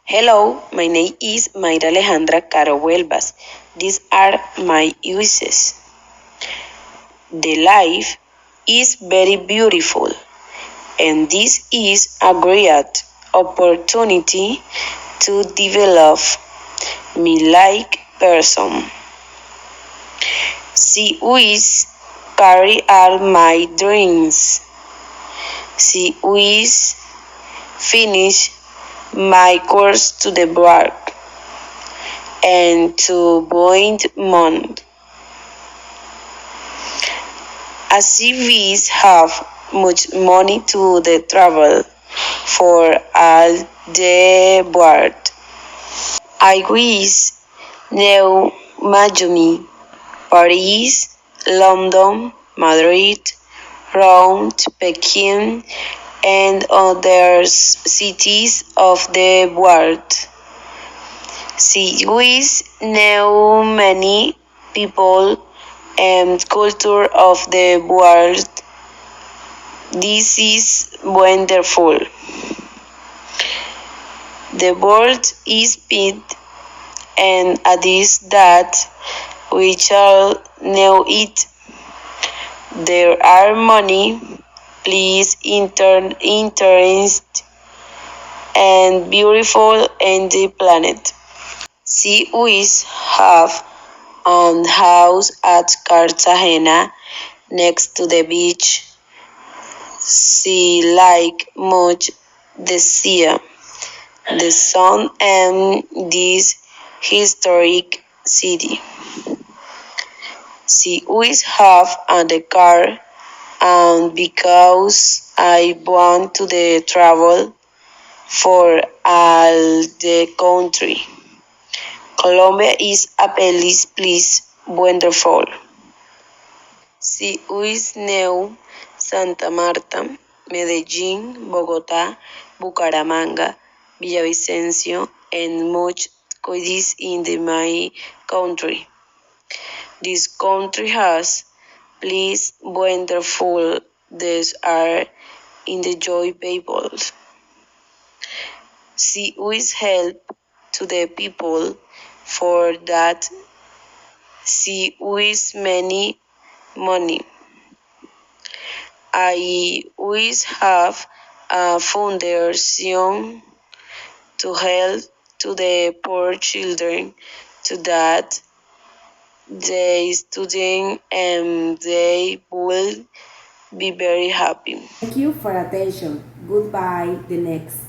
Hello, my name is Mayra Alejandra Caro Huelvas. These are my uses. The life is very beautiful, and this is a great opportunity to develop me like person. She wishes carry out my dreams. She wishes finish my course to the work and to Boyd Month. As CVs have much money to the travel for all the world. I wish New Miami, Paris, London, Madrid, Rome, Peking, and other cities of the world. She wishes knew many people and culture of the world. This is wonderful. The world is big, and it is that we shall know it. There are many please interest and beautiful in the planet. She wishes have an house at Cartagena next to the beach. She like much the sea, the sun, and this historic city. She wishes have a car, and because I want to the travel for all the country. Colombia is a place wonderful. She wishes knew Santa Marta, Medellín, Bogotá, Bucaramanga, Villavicencio, and much cities in my country. This country has please wonderful. These are in the joy people. She wishes help to the people for that. She wishes many money. I wish have a foundation to help to the poor children to that they student and they will be very happy. Thank you for attention. Goodbye. The next.